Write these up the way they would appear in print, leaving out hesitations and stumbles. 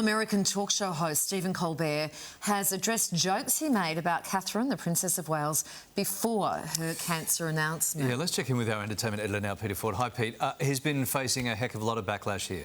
All-American talk show host Stephen Colbert has addressed jokes he made about Catherine, the Princess of Wales, before her cancer announcement. Yeah, let's check in with our entertainment editor now, Peter Ford. Hi, Pete. He's been facing a heck of a lot of backlash here.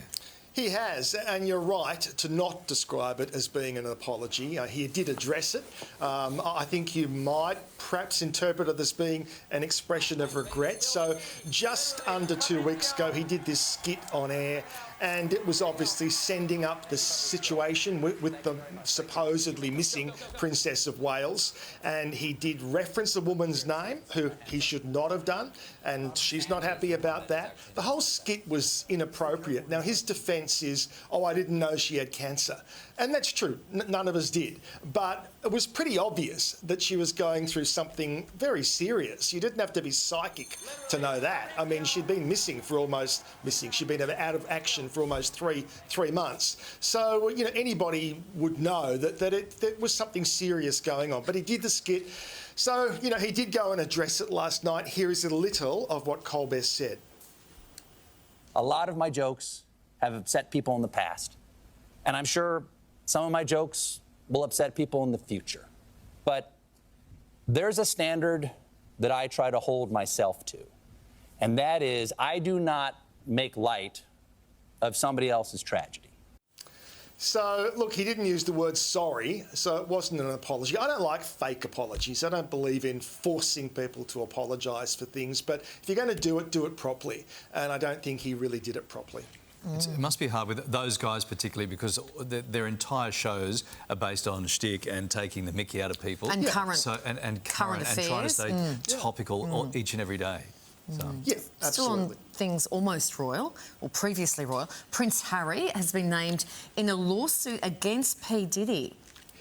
He has, and you're right to not describe it as being an apology. He did address it. I think you might perhaps interpret it as being an expression of regret. So just under 2 weeks ago, he did this skit on air, and it was obviously sending up the situation with the supposedly missing Princess of Wales. And he did reference a woman's name who he should not have done, and she's not happy about that. The whole skit was inappropriate. Now, his defence is, oh, I didn't know she had cancer. And that's true, none of us did. But it was pretty obvious that she was going through something very serious. You didn't have to be psychic to know that. I mean, she'd been she'd been out of action for almost three months. So, you know, anybody would know that there was something serious going on. But he did the skit. So, you know, he did go and address it last night. Here is a little of what Colbert said. A lot of my jokes have upset people in the past. And I'm sure some of my jokes will upset people in the future. But there's a standard that I try to hold myself to. And that is, I do not make light of somebody else's tragedy. So, look, he didn't use the word sorry, so it wasn't an apology. I don't like fake apologies. I don't believe in forcing people to apologise for things. But if you're going to do it properly. And I don't think he really did it properly. It must be hard with those guys particularly because their entire shows are based on shtick and taking the mickey out of people. And current. So, and current affairs. And trying to stay topical each and every day. So. Yeah, absolutely. Still on things almost royal, or previously royal, Prince Harry has been named in a lawsuit against P Diddy.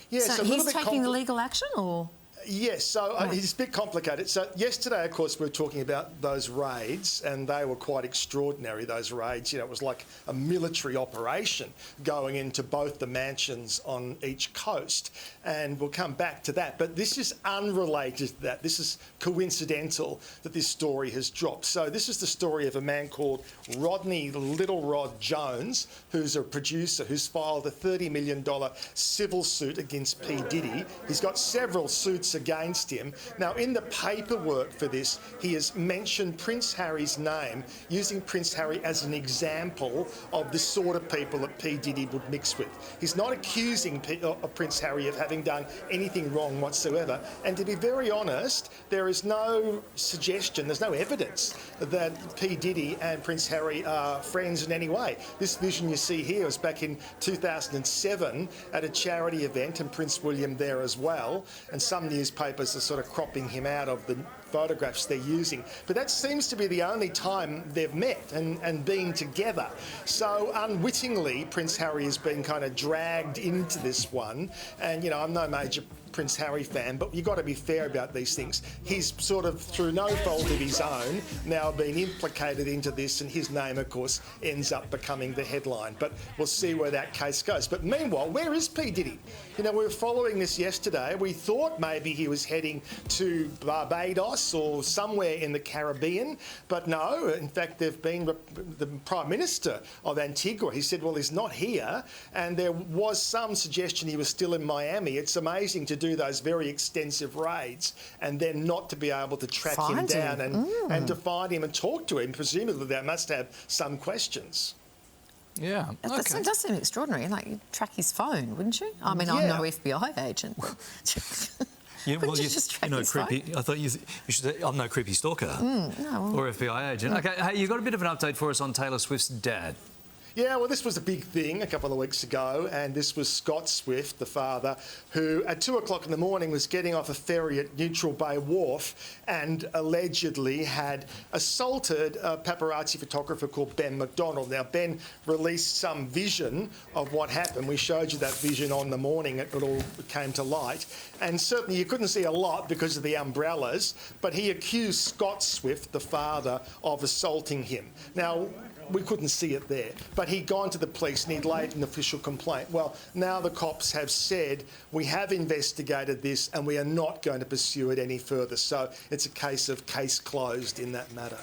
Yeah, so he's taking the legal action, or...? Yes, so it's a bit complicated. So yesterday, of course, we were talking about those raids, and they were quite extraordinary, those raids. You know, it was like a military operation going into both the mansions on each coast. And we'll come back to that. But this is unrelated to that. This is coincidental that this story has dropped. So this is the story of a man called Rodney Little Rod Jones, who's a producer who's filed a $30 million civil suit against P Diddy. He's got several suits against him. Now, in the paperwork for this, he has mentioned Prince Harry's name, using Prince Harry as an example of the sort of people that P Diddy would mix with. He's not accusing Prince Harry of having done anything wrong whatsoever. And to be very honest, there is no suggestion, there's no evidence that P Diddy and Prince Harry are friends in any way. This vision you see here was back in 2007 at a charity event, and Prince William there as well. And some newspapers are sort of cropping him out of the photographs they're using. But that seems to be the only time they've met and been together. So unwittingly, Prince Harry has been kind of dragged into this one. And, you know, I'm no major Prince Harry fan, but you've got to be fair about these things. He's sort of, through no fault of his own, now been implicated into this, and his name, of course, ends up becoming the headline. But we'll see where that case goes. But meanwhile, where is P Diddy? You know, we were following this yesterday. We thought maybe he was heading to Barbados or somewhere in the Caribbean, but no. In fact, the Prime Minister of Antigua, he said, well, he's not here, and there was some suggestion he was still in Miami. It's amazing to do those very extensive raids and then not to be able to track him down and to find him and talk to him. Presumably they must have some questions. Yeah, okay. It does seem extraordinary. Like, you'd track his phone, wouldn't you? I mean, I'm no FBI agent. Yeah, well, you just track his creepy. phone? I thought you should say, I'm no creepy stalker or FBI agent. Okay, hey, you got a bit of an update for us on Taylor Swift's dad. Yeah, well, this was a big thing a couple of weeks ago, and this was Scott Swift, the father, who at 2 o'clock in the morning was getting off a ferry at Neutral Bay Wharf and allegedly had assaulted a paparazzi photographer called Ben McDonald. Now, Ben released some vision of what happened. We showed you that vision on the morning. It all came to light. And certainly you couldn't see a lot because of the umbrellas, but he accused Scott Swift, the father, of assaulting him. Now, we couldn't see it there, but he'd gone to the police and he'd laid an official complaint. Well, now the cops have said, we have investigated this and we are not going to pursue it any further. So it's a case of case closed in that matter.